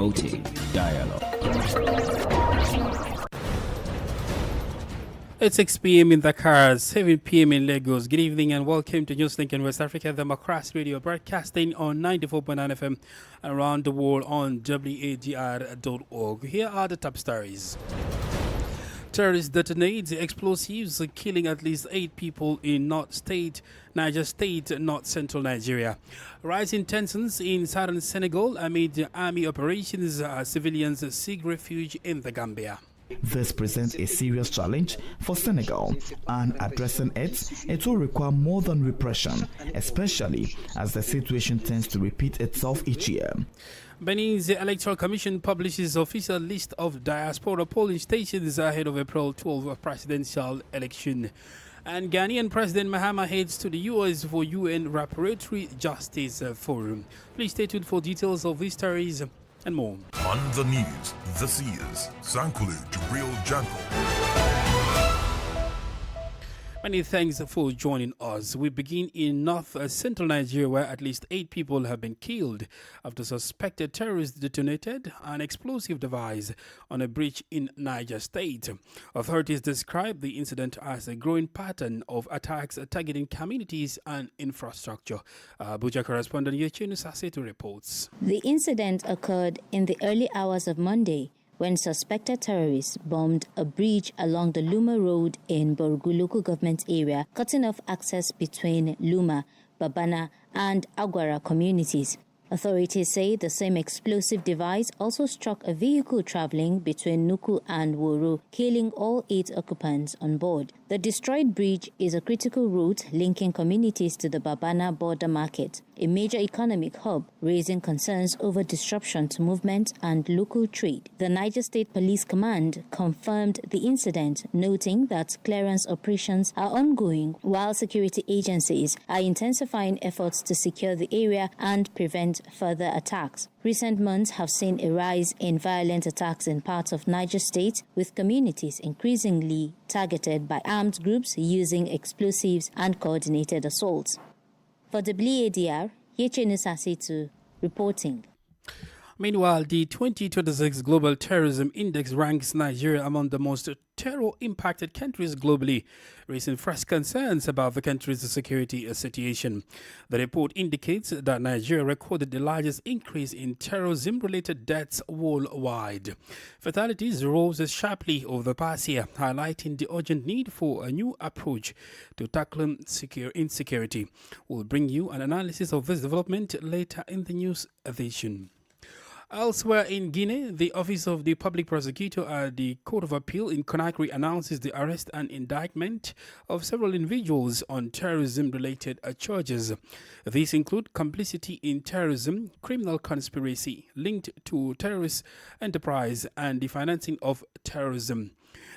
promoting dialogue. It's 6 p.m. in Dakar, 7 p.m. in Lagos. Good evening and welcome to Newslink in West Africa, the Macross Radio, broadcasting on 94.9 FM around the world on wadr.org. Here are the top stories. Terrorists detonate explosives, killing at least 8 people in Niger State, north central Nigeria. Rising tensions in southern Senegal amid army operations. Civilians seek refuge in the Gambia. This presents a serious challenge for Senegal, and addressing it will require more than repression, especially as the situation tends to repeat itself each year. Benin's Electoral Commission publishes official list of diaspora polling stations ahead of April 12 presidential election. And Ghanaian President Mahama heads to the U.S. for UN Reparatory Justice Forum. Please stay tuned for details of these stories and more. On the news, this is Sankulu Jubril Janko. Many thanks for joining us. We begin in north central Nigeria, where at least 8 people have been killed after suspected terrorists detonated an explosive device on a bridge in Niger State. Authorities describe the incident as a growing pattern of attacks targeting communities and infrastructure. Abuja correspondent Yechinu Sasetu reports. The incident occurred in the early hours of Monday, when suspected terrorists bombed a bridge along the Luma Road in Borgu local government area, cutting off access between Luma, Babana, and Agwara communities. Authorities say the same explosive device also struck a vehicle traveling between Nuku and Woro, killing all 8 occupants on board. The destroyed bridge is a critical route linking communities to the Babana border market, a major economic hub, raising concerns over disruption to movement and local trade. The Niger State Police Command confirmed the incident, noting that clearance operations are ongoing while security agencies are intensifying efforts to secure the area and prevent further attacks. Recent months have seen a rise in violent attacks in parts of Niger State, with communities increasingly targeted by armed groups using explosives and coordinated assaults. For WADR, Yechenu Sasetu reporting. Meanwhile, the 2026 Global Terrorism Index ranks Nigeria among the most terror-impacted countries globally, raising fresh concerns about the country's security situation. The report indicates that Nigeria recorded the largest increase in terrorism-related deaths worldwide. Fatalities rose sharply over the past year, highlighting the urgent need for a new approach to tackling insecurity. We'll bring you an analysis of this development later in the news edition. Elsewhere in Guinea, the Office of the Public Prosecutor at the Court of Appeal in Conakry announces the arrest and indictment of several individuals on terrorism-related charges. These include complicity in terrorism, criminal conspiracy linked to terrorist enterprise, and the financing of terrorism.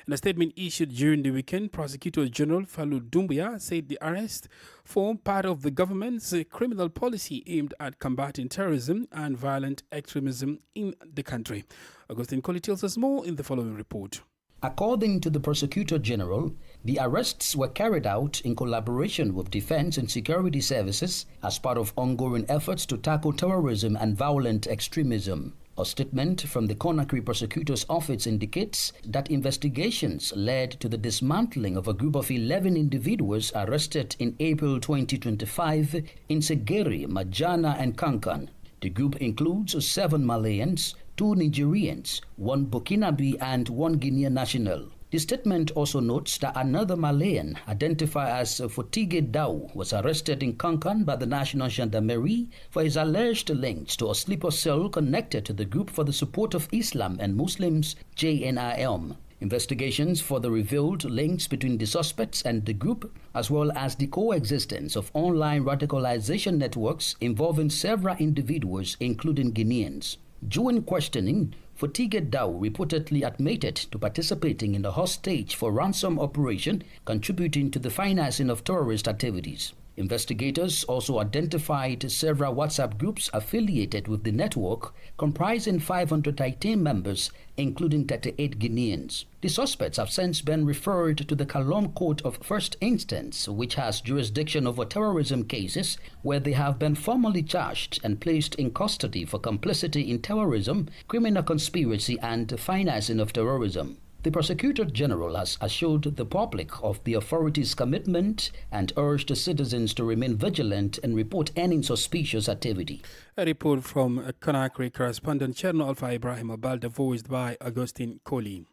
In a statement issued during the weekend, Prosecutor General Fallou Doumbouya said the arrest formed part of the government's criminal policy aimed at combating terrorism and violent extremism in the country. Augustine Colley tells us more in the following report. According to the Prosecutor General, the arrests were carried out in collaboration with defense and security services as part of ongoing efforts to tackle terrorism and violent extremism. A statement from the Conakry Prosecutor's Office indicates that investigations led to the dismantling of a group of 11 individuals arrested in April 2025 in Segeri, Majana, and Kankan. The group includes 7 Malayans, 2 Nigerians, 1 Burkinabe, and 1 Guinean national. The statement also notes that another Malayan, identified as Fotige Dao, was arrested in Kankan by the National Gendarmerie for his alleged links to a sleeper cell connected to the Group for the Support of Islam and Muslims, JNIM. Investigations further revealed links between the suspects and the group, as well as the coexistence of online radicalization networks involving several individuals, including Guineans. During questioning, Fotige Dao reportedly admitted to participating in the hostage for ransom operation contributing to the financing of terrorist activities. Investigators also identified several WhatsApp groups affiliated with the network, comprising 518 members, including 38 Guineans. The suspects have since been referred to the Kalom Court of First Instance, which has jurisdiction over terrorism cases, where they have been formally charged and placed in custody for complicity in terrorism, criminal conspiracy, and financing of terrorism. The Prosecutor General has assured the public of the authorities' commitment and urged the citizens to remain vigilant and report any suspicious activity. A report from Conakry correspondent Cherno Alpha Ibrahim Abalda, voiced by Augustine Coley.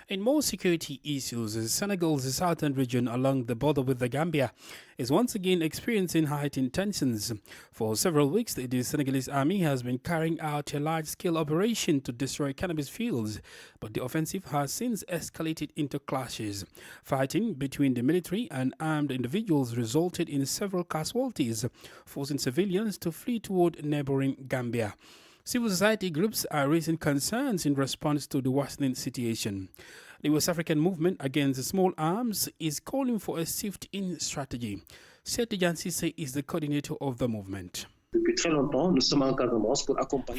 In more security issues, Senegal's southern region along the border with the Gambia is once again experiencing heightened tensions. For several weeks, the Senegalese army has been carrying out a large-scale operation to destroy cannabis fields, but the offensive has since escalated into clashes. Fighting between the military and armed individuals resulted in several casualties, forcing civilians to flee toward neighboring Gambia. Civil society groups are raising concerns in response to the worsening situation. The West African Movement Against Small Arms is calling for a shift in strategy. Seth Jansise is the coordinator of the movement.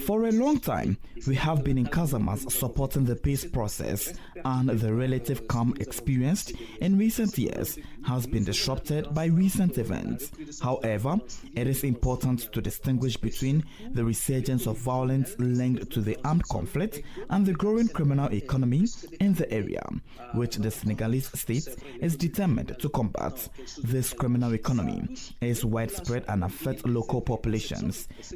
For a long time, we have been in Casamance supporting the peace process, and the relative calm experienced in recent years has been disrupted by recent events. However, it is important to distinguish between the resurgence of violence linked to the armed conflict and the growing criminal economy in the area, which the Senegalese state is determined to combat. This criminal economy is widespread and affects local populations,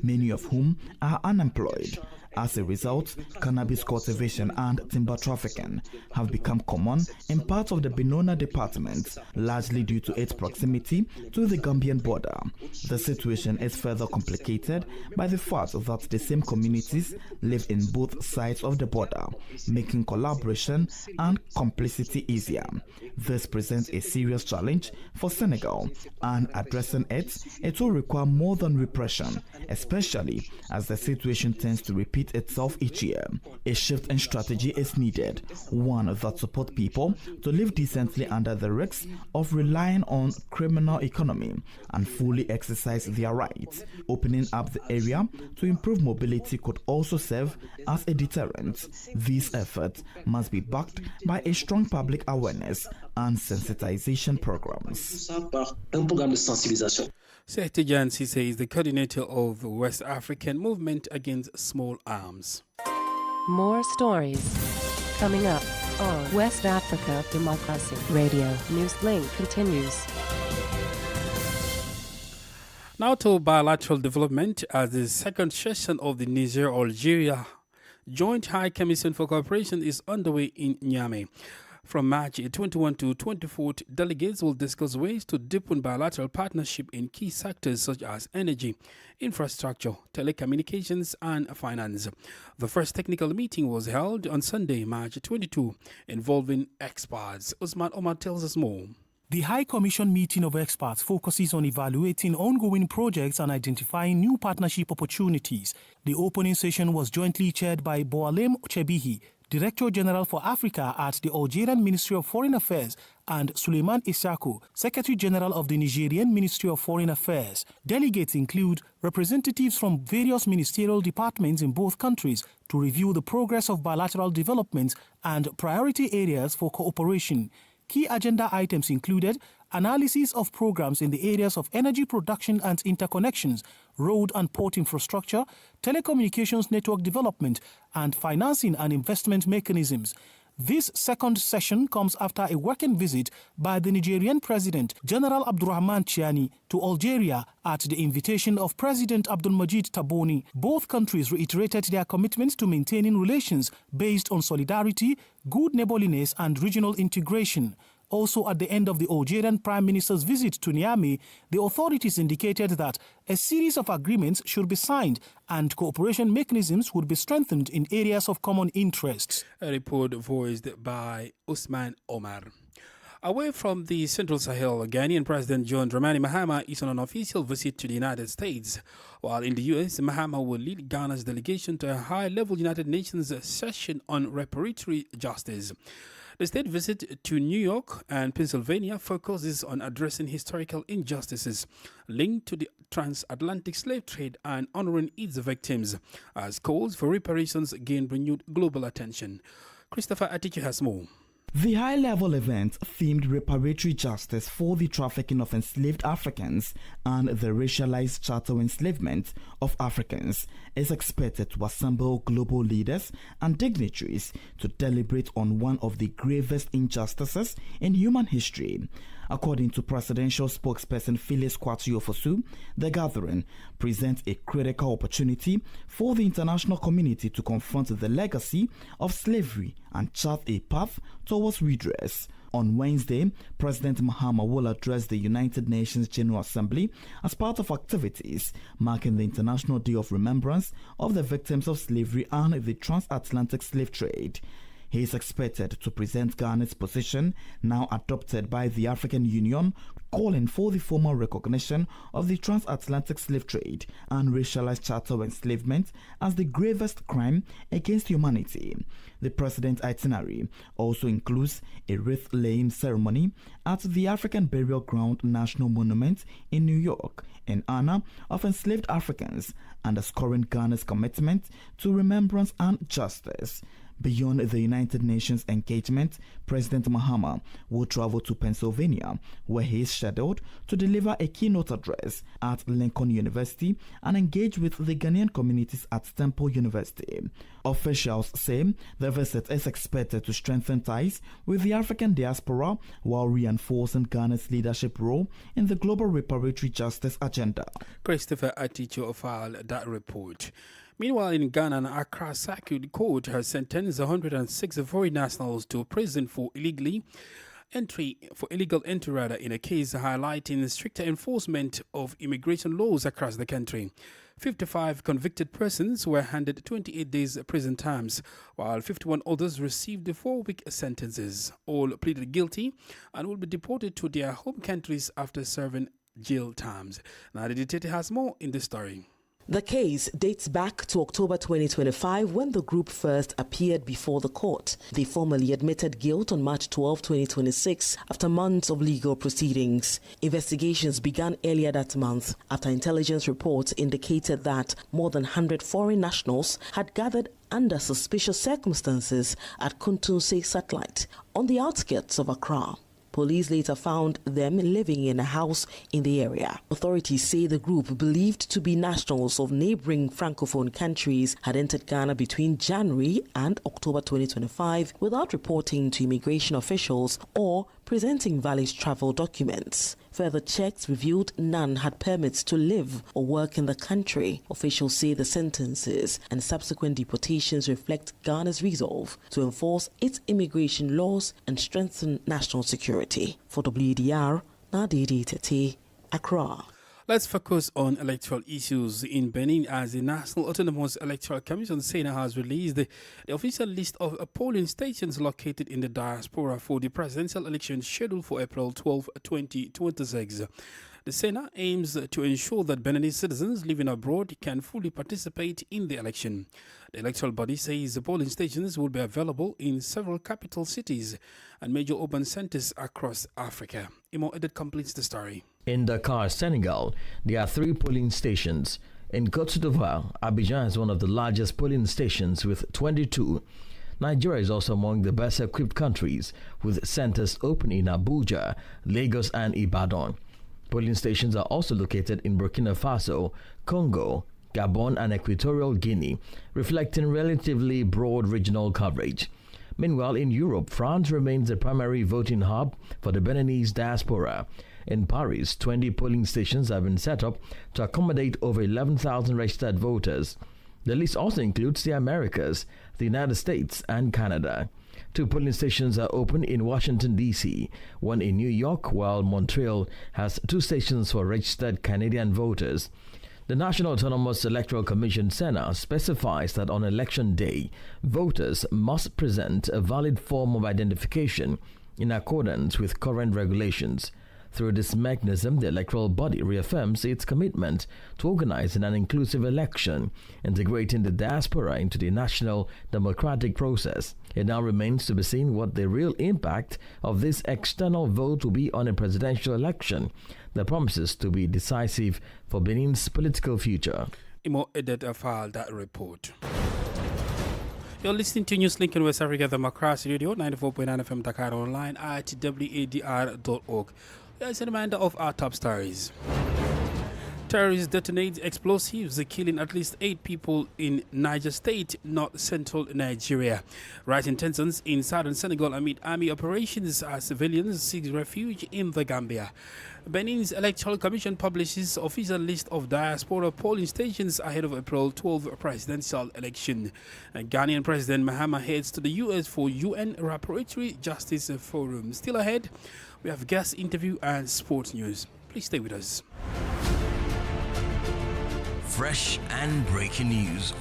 many of whom are unemployed. As a result, cannabis cultivation and timber trafficking have become common in parts of the Benona department, largely due to its proximity to the Gambian border. The situation is further complicated by the fact that the same communities live in both sides of the border, making collaboration and complicity easier. This presents a serious challenge for Senegal, and addressing it will require more than repression, especially as the situation tends to repeat itself each year. A shift in strategy is needed, one that supports people to live decently under the risks of relying on criminal economy and fully exercise their rights. Opening up the area to improve mobility could also serve as a deterrent. These efforts must be backed by a strong public awareness and sensitization programs. Seth Jansise is the coordinator of the West African Movement Against Small Arms. More stories coming up on West Africa Democracy Radio. Newslink continues. Now to bilateral development, as the second session of the Niger-Algeria Joint High Commission for Cooperation is underway in Niamey. From March 21 to 24, delegates will discuss ways to deepen bilateral partnership in key sectors such as energy, infrastructure, telecommunications, and finance. The first technical meeting was held on Sunday, March 22, involving experts. Usman Omar tells us more. The High Commission meeting of experts focuses on evaluating ongoing projects and identifying new partnership opportunities. The opening session was jointly chaired by Boalem Chebihi, Director General for Africa at the Algerian Ministry of Foreign Affairs, and Suleiman Issakou, Secretary General of the Nigerian Ministry of Foreign Affairs. Delegates include representatives from various ministerial departments in both countries to review the progress of bilateral developments and priority areas for cooperation. Key agenda items included analysis of programs in the areas of energy production and interconnections, road and port infrastructure, telecommunications network development, and financing and investment mechanisms. This second session comes after a working visit by the Nigerian President, General Abdurrahman Chiani, to Algeria at the invitation of President Abdulmajid Tabbouni. Both countries reiterated their commitment to maintaining relations based on solidarity, good neighborliness, and regional integration. Also, at the end of the Algerian Prime Minister's visit to Niamey, the authorities indicated that a series of agreements should be signed and cooperation mechanisms would be strengthened in areas of common interests. A report voiced by Usman Omar. Away from the Central Sahel, Ghanaian President John Dramani Mahama is on an official visit to the United States. While in the U.S., Mahama will lead Ghana's delegation to a high-level United Nations session on reparatory justice. The state visit to New York and Pennsylvania focuses on addressing historical injustices linked to the transatlantic slave trade and honoring its victims, as calls for reparations gain renewed global attention. Christopher Atichi has more. The high-level event themed reparatory justice for the trafficking of enslaved Africans and the racialized chattel enslavement of Africans is expected to assemble global leaders and dignitaries to deliberate on one of the gravest injustices in human history. According to presidential spokesperson Phyllis Kwatio-Fosu, the gathering presents a critical opportunity for the international community to confront the legacy of slavery and chart a path towards redress. On Wednesday, President Mahama will address the United Nations General Assembly as part of activities marking the International Day of Remembrance of the victims of slavery and the transatlantic slave trade. He is expected to present Ghana's position, now adopted by the African Union, calling for the formal recognition of the transatlantic slave trade and racialized chattel enslavement as the gravest crime against humanity. The president's itinerary also includes a wreath-laying ceremony at the African Burial Ground National Monument in New York in honor of enslaved Africans, underscoring Ghana's commitment to remembrance and justice. Beyond the United Nations engagement, President Mahama will travel to Pennsylvania, where he is scheduled to deliver a keynote address at Lincoln University and engage with the Ghanaian communities at Temple University. Officials say the visit is expected to strengthen ties with the African diaspora while reinforcing Ghana's leadership role in the global reparatory justice agenda. Christopher Aticho filed that report. Meanwhile, in Ghana, an Accra Circuit Court has sentenced 106 foreign nationals to prison for illegal entry in a case highlighting stricter enforcement of immigration laws across the country. 55 convicted persons were handed 28 days prison terms, while 51 others received 4-week sentences. All pleaded guilty and will be deported to their home countries after serving jail terms. Now, the detail has more in this story. The case dates back to October 2025 when the group first appeared before the court. They formally admitted guilt on March 12, 2026 after months of legal proceedings. Investigations began earlier that month after intelligence reports indicated that more than 100 foreign nationals had gathered under suspicious circumstances at Kuntunse Satellite on the outskirts of Accra. Police later found them living in a house in the area. Authorities say the group, believed to be nationals of neighboring francophone countries, had entered Ghana between January and October 2025 without reporting to immigration officials or presenting valid travel documents. Further checks revealed none had permits to live or work in the country. Officials say the sentences and subsequent deportations reflect Ghana's resolve to enforce its immigration laws and strengthen national security. For WDR, Nadidi Tete, Accra. Let's focus on electoral issues in Benin as the National Autonomous Electoral Commission (SENA) has released the official list of polling stations located in the diaspora for the presidential election scheduled for April 12, 2026. The SENA aims to ensure that Beninese citizens living abroad can fully participate in the election. The electoral body says the polling stations will be available in several capital cities and major urban centers across Africa. Imo Edit completes the story. In Dakar, Senegal, there are 3 polling stations. In Côte d'Ivoire, Abidjan is one of the largest polling stations with 22. Nigeria is also among the best equipped countries, with centers open in Abuja, Lagos and Ibadan. Polling stations are also located in Burkina Faso, Congo, Gabon and Equatorial Guinea, reflecting relatively broad regional coverage. Meanwhile, in Europe, France remains the primary voting hub for the Beninese diaspora. In Paris, 20 polling stations have been set up to accommodate over 11,000 registered voters. The list also includes the Americas, the United States and Canada. 2 polling stations are open in Washington, D.C., one in New York, while Montreal has 2 stations for registered Canadian voters. The National Autonomous Electoral Commission (SENA) specifies that on election day, voters must present a valid form of identification in accordance with current regulations. Through this mechanism, the electoral body reaffirms its commitment to organizing an inclusive election, integrating the diaspora into the national democratic process. It now remains to be seen what the real impact of this external vote will be on a presidential election that promises to be decisive for Benin's political future. Imo Edet filed that report. You're listening to Newslink in West Africa, Democracy Radio, 94.9 FM Dakar, online at wadr.org. Here's a reminder of our top stories. Terrorists detonate explosives, killing at least 8 people in Niger State, north-central Nigeria. Rising tensions in southern Senegal amid army operations as civilians seek refuge in the Gambia. Benin's Electoral Commission publishes official list of diaspora polling stations ahead of April 12 presidential election. Ghanaian President Mahama heads to the U.S. for UN Reparatory Justice Forum. Still ahead, we have guest interview and sports news. Please stay with us. Fresh and breaking news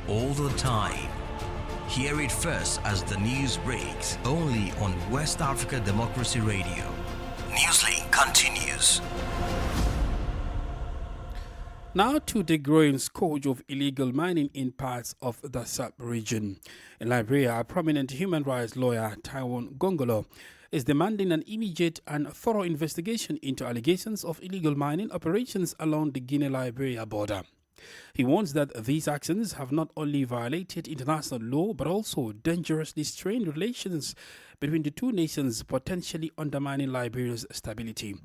all the time. Hear it first as the news breaks, only on West Africa Democracy Radio. Newslink continues. Now to the growing scourge of illegal mining in parts of the sub-region. In Liberia, a prominent human rights lawyer, Taiwan Gongolo, is demanding an immediate and thorough investigation into allegations of illegal mining operations along the Guinea-Liberia border. He warns that these actions have not only violated international law but also dangerously strained relations between the two nations, potentially undermining Liberia's stability.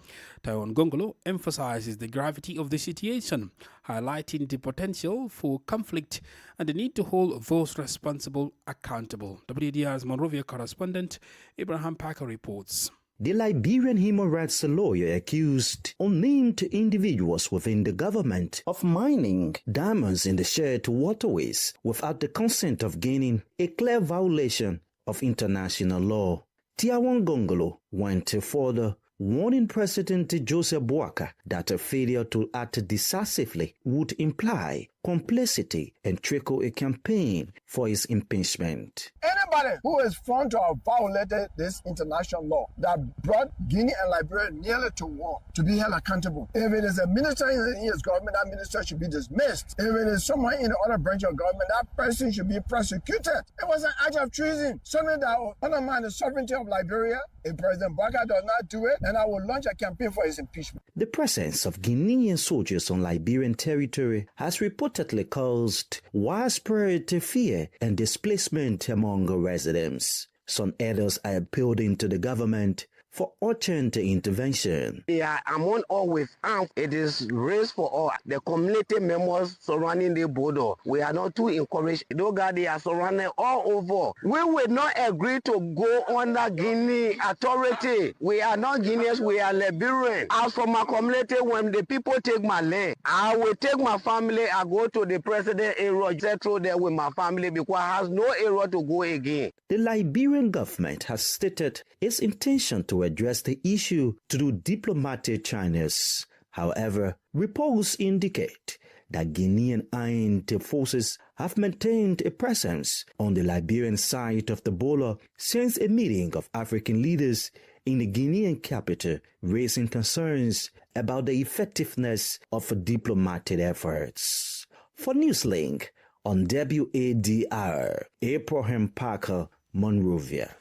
Taiwan Gongolo emphasizes the gravity of the situation, highlighting the potential for conflict and the need to hold those responsible accountable. WDR's Monrovia correspondent Abraham Parker reports. The Liberian human rights lawyer accused unnamed individuals within the government of mining diamonds in the shared waterways without the consent of Guinea, a clear violation of international law. Taiwan Gongolo went further, warning President Joseph Boakai that a failure to act decisively would imply complicity and trigger a campaign for his impeachment. Anybody who is found to have violated this international law that brought Guinea and Liberia nearly to war to be held accountable. If it is a minister in his government, that minister should be dismissed. If it is someone in the other branch of government, that person should be prosecuted. It was an act of treason, something that will undermine the sovereignty of Liberia. If President Boakai does not do it, then I will launch a campaign for his impeachment. The presence of Guinean soldiers on Liberian territory has reportedly caused widespread fear and displacement among residents. Some elders are appealing to the government for urgent intervention. They are among all with arms. It is race for all. The community members surrounding the border, we are not too encouraged. Those guys, they are surrounded all over. We will not agree to go under Guinea authority. We are not Guineans, we are Liberians. As for my community, when the people take my land, I will take my family, I go to the president area, settle there with my family because I have no area to go again. The Liberian government has stated its intention to address the issue through diplomatic channels. However, reports indicate that Guinean armed forces have maintained a presence on the Liberian side of the border since a meeting of African leaders in the Guinean capital, raising concerns about the effectiveness of diplomatic efforts. For Newslink on WADR, Abraham Parker, Monrovia.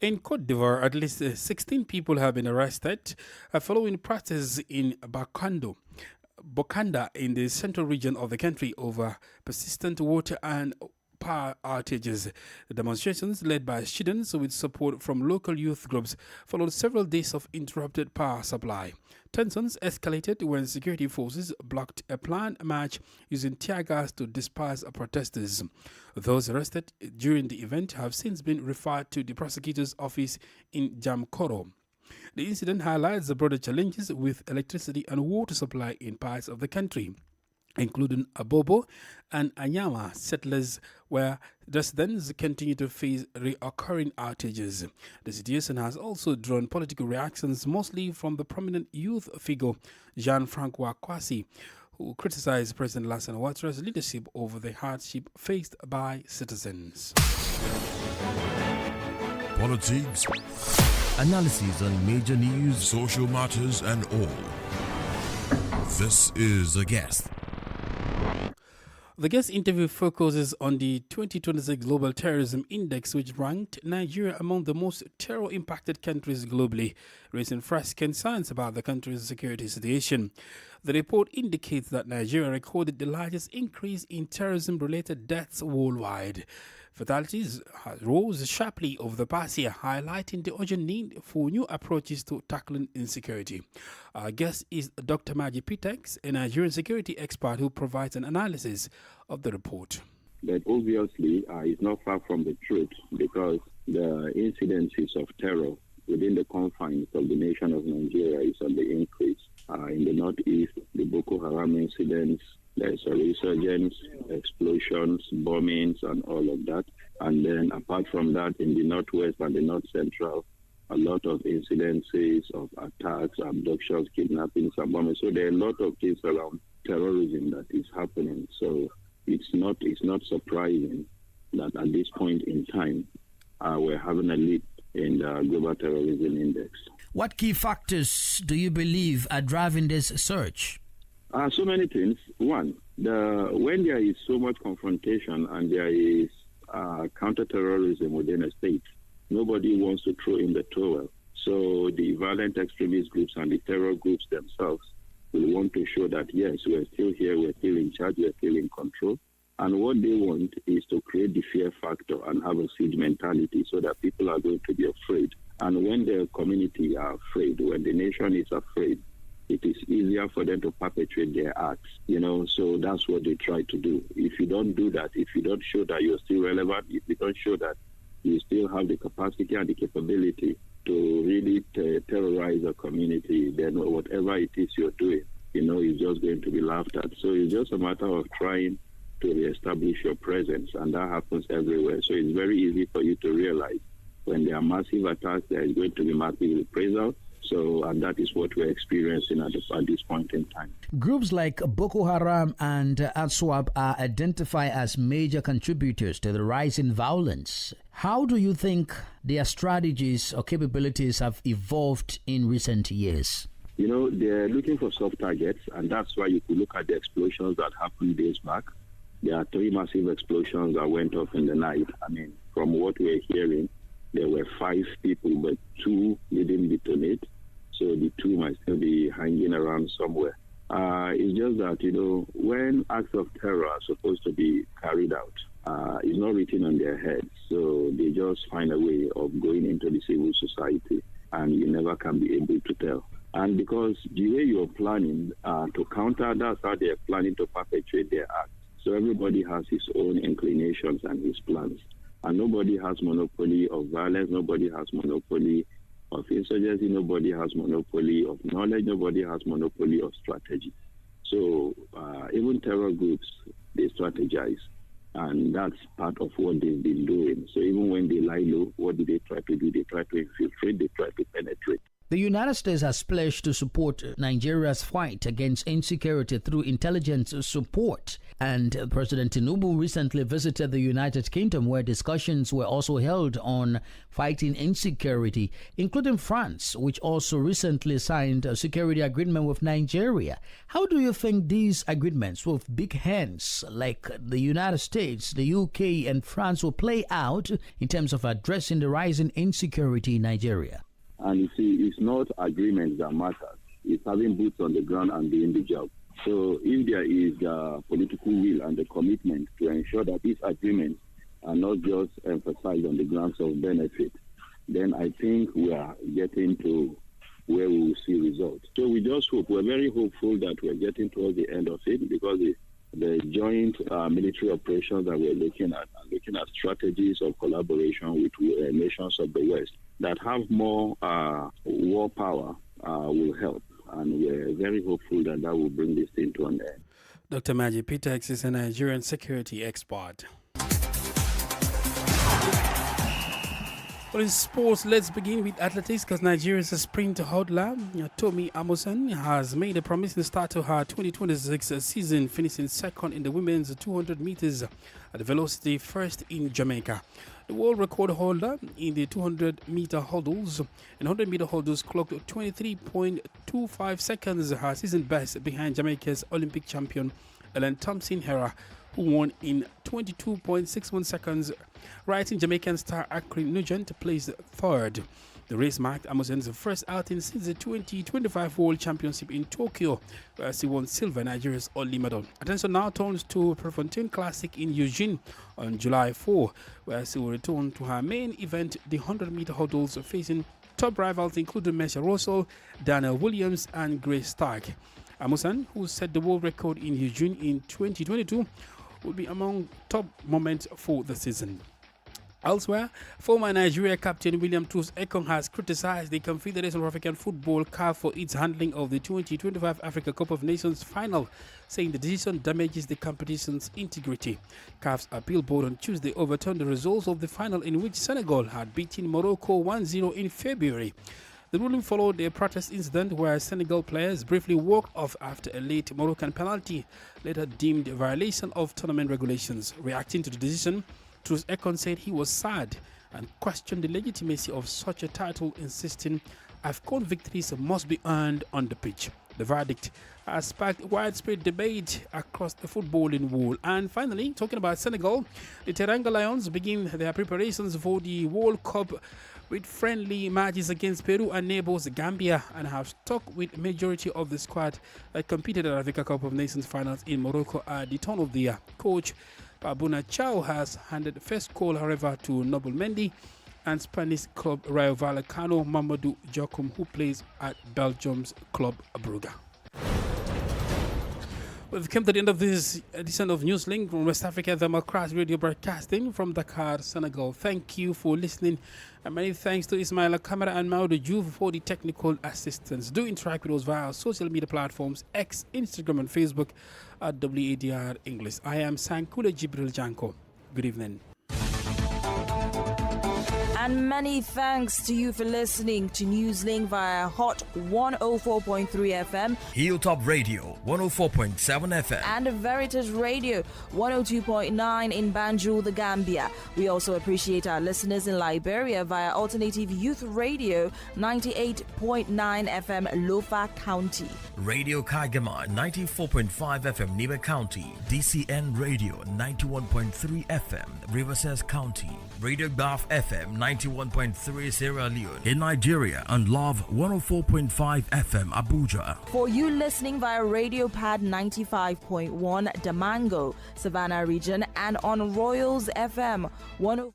In Côte d'Ivoire, at least 16 people have been arrested following protests in Bokanda in the central region of the country over persistent water and power outages. The demonstrations, led by students with support from local youth groups, followed several days of interrupted power supply. Tensions escalated when security forces blocked a planned march using tear gas to disperse protesters. Those arrested during the event have since been referred to the prosecutor's office in Jamkoro. The incident highlights the broader challenges with electricity and water supply in parts of the country, including Abobo and Anyama settlers, where residents continue to face recurring outages. The situation has also drawn political reactions, mostly from the prominent youth figure Jean-Francois Kwasi, who criticized President Alassane Ouattara's leadership over the hardship faced by citizens. Politics Analysis on major news, social matters, and all. This is The Guest. The guest interview focuses on the 2026 Global Terrorism Index, which ranked Nigeria among the most terror-impacted countries globally, raising fresh concerns about the country's security situation. The report indicates that Nigeria recorded the largest increase in terrorism-related deaths worldwide. Fatalities rose sharply over the past year, highlighting the urgent need for new approaches to tackling insecurity. Our guest is Dr. Maji Pitex, a Nigerian security expert who provides an analysis of the report. But obviously, it's not far from the truth, because the incidences of terror within the confines of the nation of Nigeria is on the increase. In the northeast, the Boko Haram incidents, there's a resurgence, explosions, bombings, and all of that. And then apart from that, in the northwest and the north central, a lot of incidences of attacks, abductions, kidnappings, and bombings. So there are a lot of things around terrorism that is happening. So it's not surprising that at this point in time, we're having a leap in the Global Terrorism Index. What key factors do you believe are driving this surge? So many things. One, when there is so much confrontation and there is counter-terrorism within a state, nobody wants to throw in the towel. So the violent extremist groups and the terror groups themselves will want to show that, yes, we're still here, we're still in charge, we're still in control. And what they want is to create the fear factor and have a siege mentality so that people are going to be afraid. And when the community are afraid, when the nation is afraid, it is easier for them to perpetrate their acts, so that's what they try to do. If you don't do that, if you don't show that you're still relevant, if you don't show that you still have the capacity and the capability to really terrorize a community, then whatever it is you're doing, is just going to be laughed at. So it's just a matter of trying to reestablish your presence, and that happens everywhere. So it's very easy for you to realize when there are massive attacks, there is going to be massive reprisal. And that is what we're experiencing at this point in time. Groups like Boko Haram and OSIWA are identified as major contributors to the rise in violence. How do you think their strategies or capabilities have evolved in recent years? They're looking for soft targets, and that's why you could look at the explosions that happened days back. There are 3 massive explosions that went off in the night. From what we're hearing, there were 5 people, but 2 didn't detonate. So the 2 might still be hanging around somewhere. It's just that, when acts of terror are supposed to be carried out, it's not written on their heads. So they just find a way of going into the civil society, and you never can be able to tell. And because the way you're planning to counter, that's how they're planning to perpetrate their acts. So everybody has his own inclinations and his plans. And nobody has monopoly of violence, nobody has monopoly of insurgency, nobody has monopoly of knowledge, nobody has monopoly of strategy. So even terror groups, they strategize, and that's part of what they've been doing. So even when they lie low, what do they try to do? They try to infiltrate, they try to penetrate. The United States has pledged to support Nigeria's fight against insecurity through intelligence support. And President Tinubu recently visited the United Kingdom, where discussions were also held on fighting insecurity, including France, which also recently signed a security agreement with Nigeria. How do you think these agreements with big hands like the United States, the UK, and France will play out in terms of addressing the rising insecurity in Nigeria? And you see, it's not agreements that matter. It's having boots on the ground and doing the job. So if there is political will and the commitment to ensure that these agreements are not just emphasized on the grounds of benefit, then I think we are getting to where we will see results. So we just hope, we're very hopeful that we're getting towards the end of it, because the joint military operations that we're looking at strategies of collaboration with nations of the West that have more war power will help. And we're very hopeful that will bring this thing to an end. Dr. Maji Pitex is a Nigerian security expert. Well, in sports, let's begin with athletics because Nigeria's sprint hurdler Tomi Amusan has made a promising start to her 2026 season, finishing second in the women's 200 meters at the velocity first in Jamaica. The world record holder in the 200-meter hurdles and 100-meter hurdles clocked 23.25 seconds, her season best, behind Jamaica's Olympic champion Ellen Thompson-Herah, who won in 22.61 seconds. Rising Jamaican star Akrin Nugent placed third. The race marked Amusan's first outing since the 2025 World Championship in Tokyo, where she won silver, Nigeria's only medal. Attention now turns to Prefontaine Classic in Eugene on July 4, where she will return to her main event, the 100-meter hurdles, facing top rivals including Mesha Russell, Daniel Williams, and Grace Stark. Amusan, who set the world record in Eugene in 2022, will be among top moments for the season. Elsewhere, former Nigeria captain William Troost-Ekong has criticized the Confederation of African Football (CAF) for its handling of the 2025 Africa Cup of Nations final, saying the decision damages the competition's integrity. CAF's appeal board on Tuesday overturned the results of the final, in which Senegal had beaten Morocco 1-0 in February. The ruling followed a protest incident where Senegal players briefly walked off after a late Moroccan penalty, later deemed a violation of tournament regulations. Reacting to the decision, Troost-Ekong said he was sad and questioned the legitimacy of such a title, insisting AFCON victories must be earned on the pitch. The verdict has sparked widespread debate across the footballing world. And finally, talking about Senegal, the Teranga Lions begin their preparations for the World Cup with friendly matches against Peru and neighbors Gambia, and have stuck with majority of the squad that competed at Africa Cup of Nations finals in Morocco at the turn of the year. Coach Babuna Chow has handed the first call, however, to Noble Mendy and Spanish club Rayo Vallecano Mamadou Jokum, who plays at Belgium's Club Brugge. We've come to the end of this edition of Newslink from West Africa Democracy Radio, broadcasting from Dakar, Senegal. Thank you for listening, and many thanks to Ismaila Kamara and Maudou Diouf for the technical assistance. Do interact with us via our social media platforms, X, Instagram, and Facebook at WADR English. I am Sankule Jibril Janko. Good evening. And many thanks to you for listening to Newslink via Hot 104.3 FM, Hilltop Radio 104.7 FM, and Veritas Radio 102.9 in Banjul, the Gambia. We also appreciate our listeners in Liberia via Alternative Youth Radio 98.9 FM, Lofa County, Radio Kagama 94.5 FM, Niba County, DCN Radio 91.3 FM, Riverside County, Radio Gulf FM 91.3 Sierra Leone in Nigeria, and Love 104.5 FM Abuja. For you listening via Radio Pad 95.1 Damango, Savannah region, and on Royals FM 104.